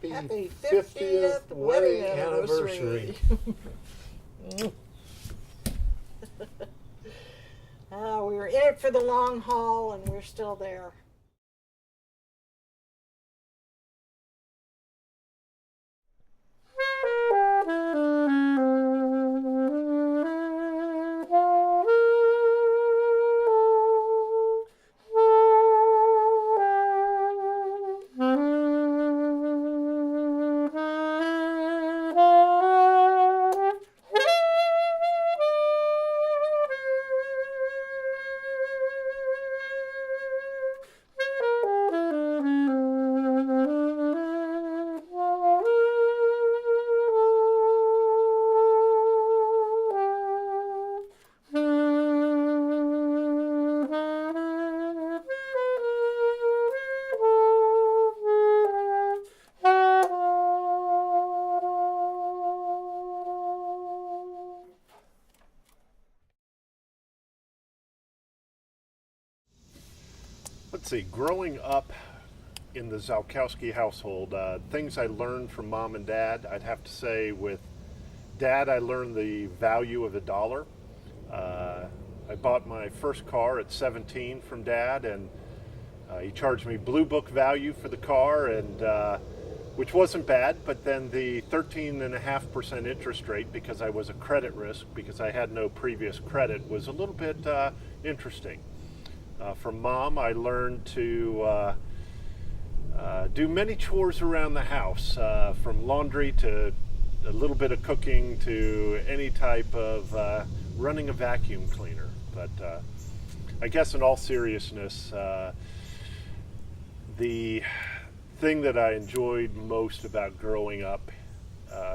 Happy, Happy 50th wedding anniversary. anniversary. We were in it for the long haul, and we're still there. Let's see, growing up in the Zalkowski household, things I learned from mom and dad, I'd have to say with dad, I learned the value of a dollar. I bought my first car at 17 from dad, and he charged me blue book value for the car, and which wasn't bad, but then the 13.5% interest rate, because I was a credit risk, because I had no previous credit, was a little bit interesting. From mom, I learned to do many chores around the house, from laundry to a little bit of cooking to any type of running a vacuum cleaner. But I guess in all seriousness, the thing that I enjoyed most about growing up,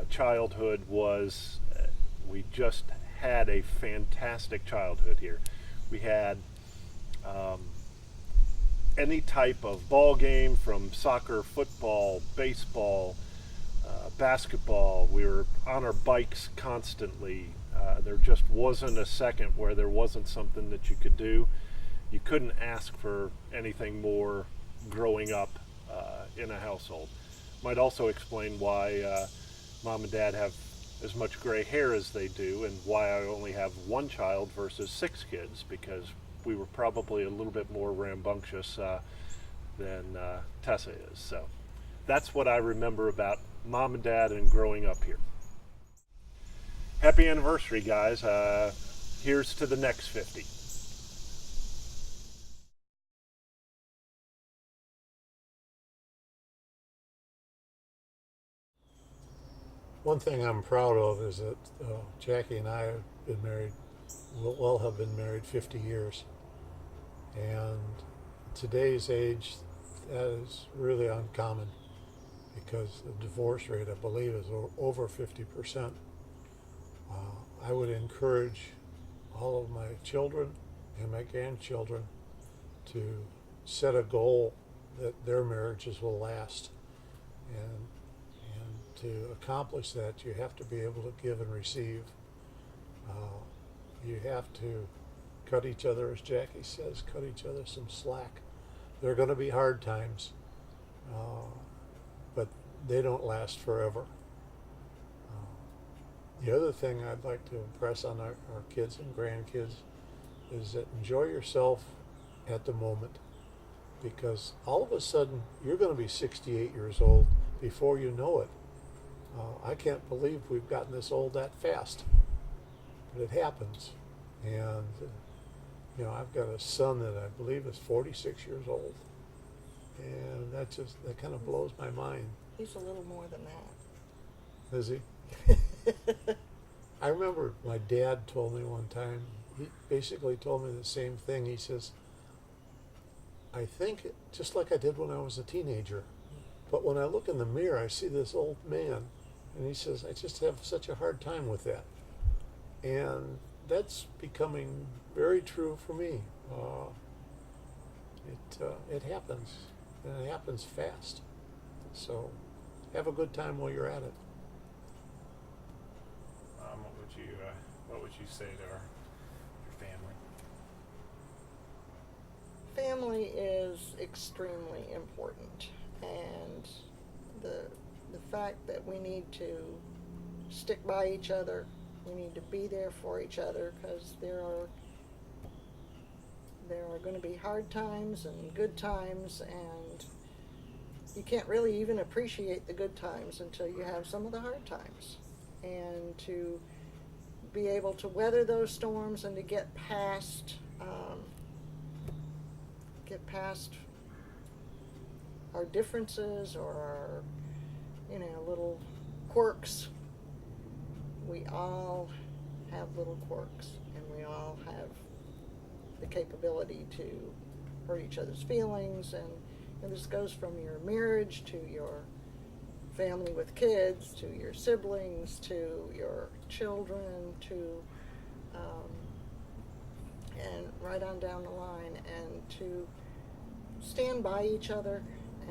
childhood, was we just had a fantastic childhood here. We had any type of ball game, from soccer, football, baseball, basketball. We were on our bikes constantly. There just wasn't a second where there wasn't something that you could do. You couldn't ask for anything more growing up in a household. Might also explain why mom and dad have as much gray hair as they do, and why I only have one child versus 6 kids, because we were probably a little bit more rambunctious than Tessa is. So that's what I remember about mom and dad and growing up here. Happy anniversary, guys. Here's to the next 50. One thing I'm proud of is that Jackie and I have been married, will have been married 50 years. And today's age, that is really uncommon, because the divorce rate, I believe, is over 50%. I would encourage all of my children and my grandchildren to set a goal that their marriages will last. And to accomplish that, you have to be able to give and receive. You have to cut each other, as Jackie says, cut each other some slack. There are going to be hard times, but they don't last forever. The other thing I'd like to impress on our kids and grandkids is that enjoy yourself at the moment, because all of a sudden you're going to be 68 years old before you know it. I can't believe we've gotten this old that fast, but it happens. And I've got a son that I believe is 46 years old, and that kind of blows my mind. He's a little more than that. Is he? I remember my dad told me one time, he basically told me the same thing. He says, I think just like I did when I was a teenager, but when I look in the mirror, I see this old man. And he says, I just have such a hard time with that. And that's becoming very true for me. It happens, and it happens fast. So have a good time while you're at it. What would you say to your family? Family is extremely important, and the fact that we need to stick by each other. We need to be there for each other, because there are going to be hard times and good times, and you can't really even appreciate the good times until you have some of the hard times. And to be able to weather those storms and to get past our differences or our, little quirks. We all have little quirks, and we all have the capability to hurt each other's feelings, and this goes from your marriage to your family with kids, to your siblings, to your children, to and right on down the line, and to stand by each other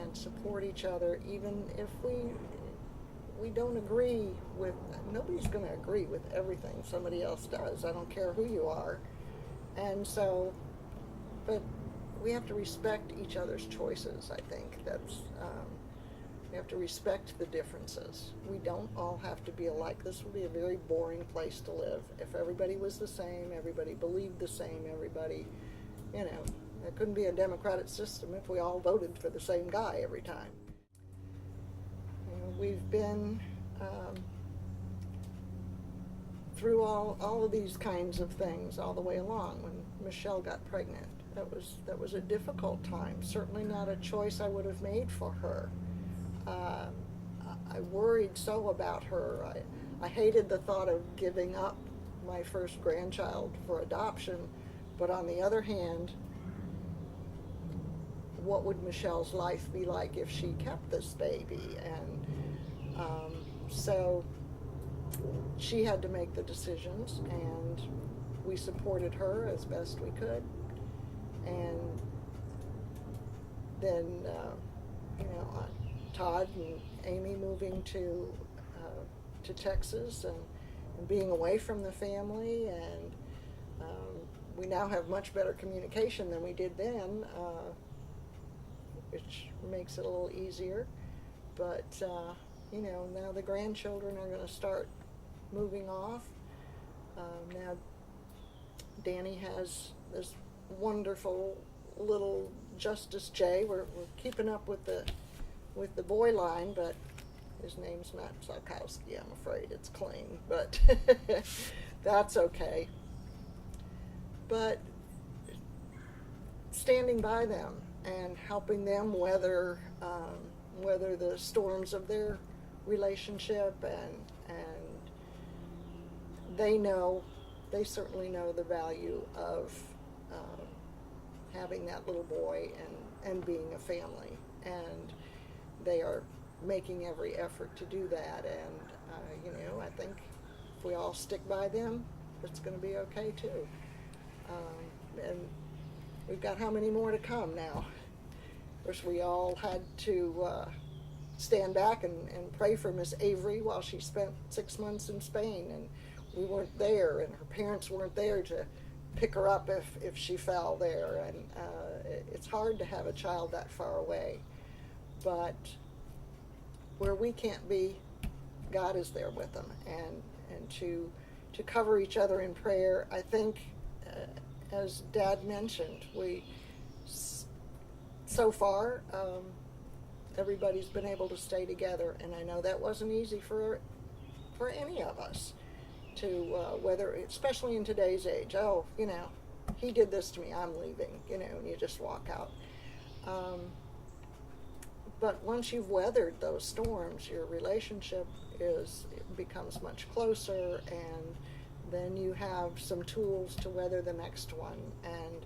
and support each other, even if we don't agree with, nobody's going to agree with everything somebody else does. I don't care who you are. And so, but we have to respect each other's choices. I think we have to respect the differences. We don't all have to be alike. This would be a very boring place to live if everybody was the same, everybody believed the same, everybody, it couldn't be a democratic system if we all voted for the same guy every time. We've been through all of these kinds of things all the way along. When Michelle got pregnant, that was a difficult time. Certainly not a choice I would have made for her. I worried so about her. I hated the thought of giving up my first grandchild for adoption, but on the other hand, what would Michelle's life be like if she kept this baby? And so she had to make the decisions, and we supported her as best we could. And then, Todd and Amy moving to Texas and being away from the family, and we now have much better communication than we did then, which makes it a little easier. But now the grandchildren are going to start moving off. Now Danny has this wonderful little Justice J. We're keeping up with the boy line, but his name's not Salkowski, I'm afraid. It's clean, but that's okay. But standing by them and helping them weather the storms of their relationship, and they certainly know the value of having that little boy and being a family, and they are making every effort to do that. And I think if we all stick by them, it's going to be okay too. And we've got how many more to come now? Of course, we all had to stand back and pray for Miss Avery while she spent 6 months in Spain, and we weren't there, and her parents weren't there to pick her up if she fell there. And it's hard to have a child that far away, but where we can't be, God is there with them, and to cover each other in prayer. I think, as Dad mentioned, so far everybody's been able to stay together, and I know that wasn't easy for any of us to whether, especially in today's age. Oh, he did this to me, I'm leaving, and you just walk out. But once you've weathered those storms, your relationship becomes much closer, and then you have some tools to weather the next one. And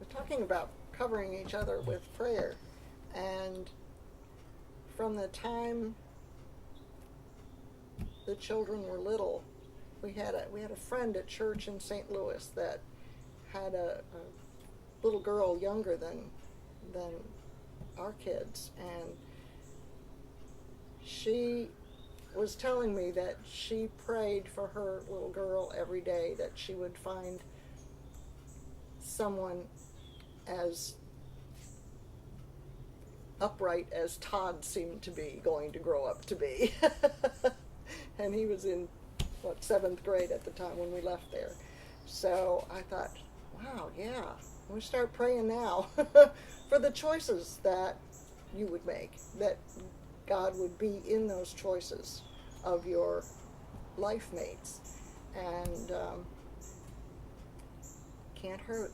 we're talking about covering each other with prayer, and from the time the children were little, we had a friend at church in St. Louis that had a little girl younger than our kids, and she was telling me that she prayed for her little girl every day, that she would find someone as upright as Todd seemed to be going to grow up to be. And he was in, what, 7th grade at the time when we left there. So I thought, wow, yeah, we start praying now for the choices that you would make, that God would be in those choices of your life mates. And can't hurt.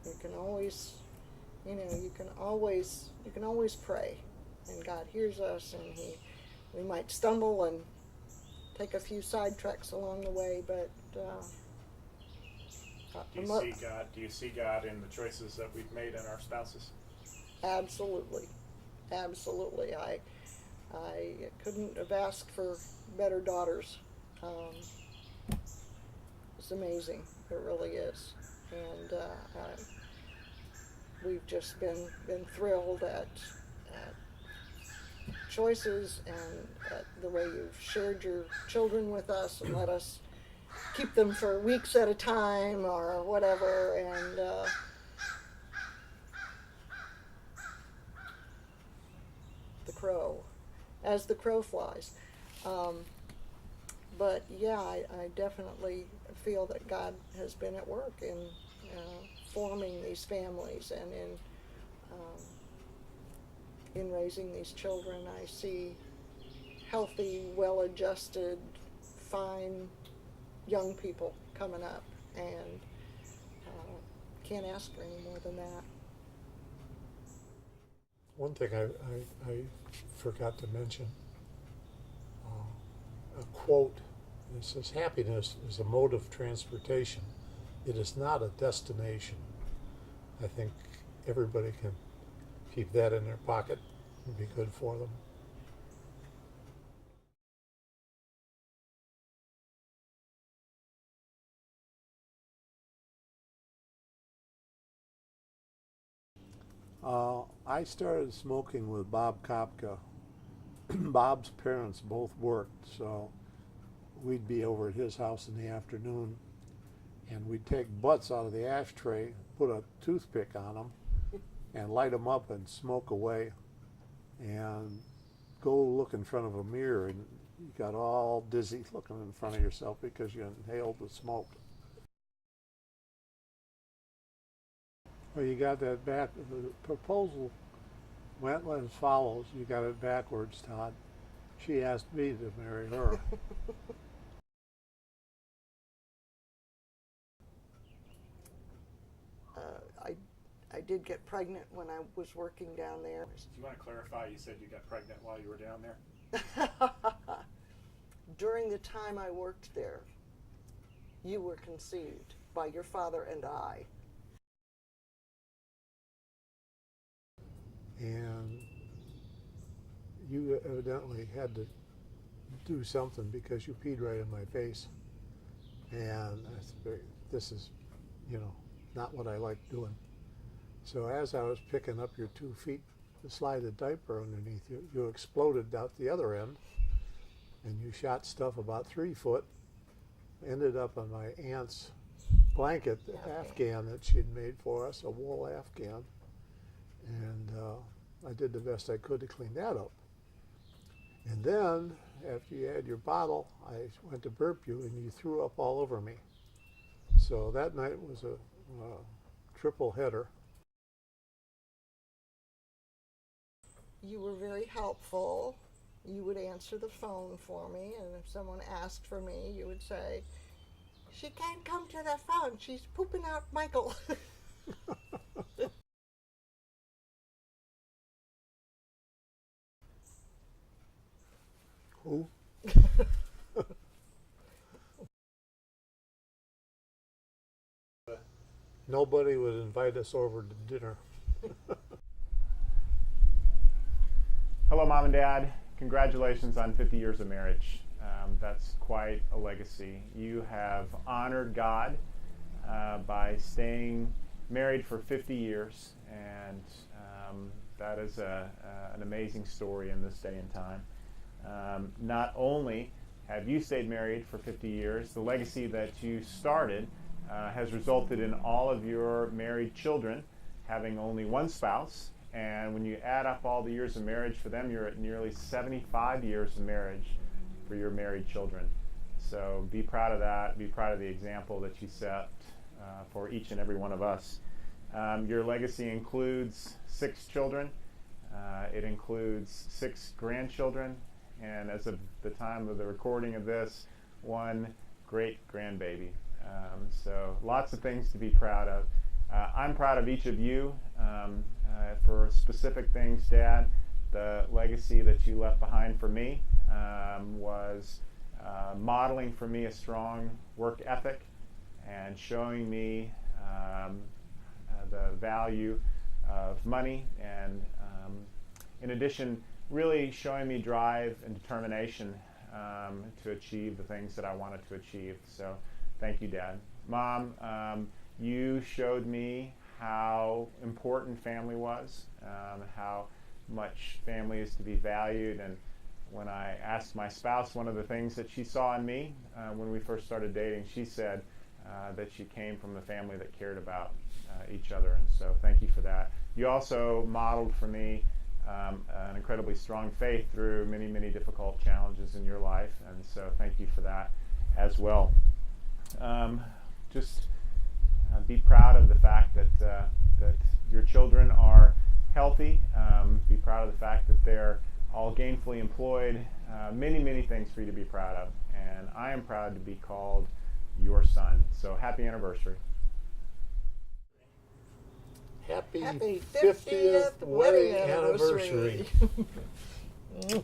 You can always, you can always pray, and God hears us, and we might stumble and take a few sidetracks along the way, but Do you see God in the choices that we've made in our spouses? absolutely, absolutely. I couldn't have asked for better daughters. It's amazing. It really is, and we've just been thrilled at choices and at the way you've shared your children with us and let us keep them for weeks at a time or whatever, and as the crow flies. But yeah, I definitely feel that God has been at work in forming these families and in raising these children. I see healthy, well-adjusted, fine young people coming up, and can't ask for any more than that. One thing I forgot to mention, a quote that says, "Happiness is a mode of transportation. It is not a destination." I think everybody can keep that in their pocket and be good for them. I started smoking with Bob Kopka. Bob's parents both worked, so we'd be over at his house in the afternoon, and we'd take butts out of the ashtray, put a toothpick on them, and light them up and smoke away, and go look in front of a mirror, and you got all dizzy looking in front of yourself because you inhaled the smoke. Well, you got that back. The proposal went as follows. You got it backwards, Todd. She asked me to marry her. I did get pregnant when I was working down there. Do you want to clarify? You said you got pregnant while you were down there? During the time I worked there, you were conceived by your father and I. And you evidently had to do something because you peed right in my face. And I said, this is, not what I like doing. So as I was picking up your 2 feet to slide a diaper underneath you, you exploded out the other end, and you shot stuff about 3 foot, ended up on my aunt's blanket, the Afghan that she'd made for us, a wool Afghan. And I did the best I could to clean that up. And then, after you had your bottle, I went to burp you, and you threw up all over me. So that night was a triple header. You were very helpful. You would answer the phone for me, and if someone asked for me, you would say, "She can't come to the phone. She's pooping out Michael." Who? Nobody would invite us over to dinner. Hello, Mom and Dad. Congratulations on 50 years of marriage. That's quite a legacy. You have honored God by staying married for 50 years, and that is an amazing story in this day and time. Not only have you stayed married for 50 years, the legacy that you started has resulted in all of your married children having only one spouse And when you add up all the years of marriage for them, you're at nearly 75 years of marriage for your married children. So be proud of that. Be proud of the example that you set for each and every one of us. Your legacy includes 6 children. It includes 6 grandchildren. And as of the time of the recording of this, 1 great grandbaby. So lots of things to be proud of. I'm proud of each of you for specific things, Dad. The legacy that you left behind for me was modeling for me a strong work ethic and showing me the value of money, and in addition, really showing me drive and determination to achieve the things that I wanted to achieve. So thank you, Dad. Mom, you showed me how important family was, how much family is to be valued. And when I asked my spouse, one of the things that she saw in me when we first started dating, she said that she came from a family that cared about each other. And so thank you for that. You also modeled for me an incredibly strong faith through many, many difficult challenges in your life. And so thank you for that as well. Just be proud of the fact that that your children are healthy. Be proud of the fact that they're all gainfully employed. Many, many things for you to be proud of. And I am proud to be called your son. So happy anniversary. Happy, Happy 50th wedding anniversary. anniversary.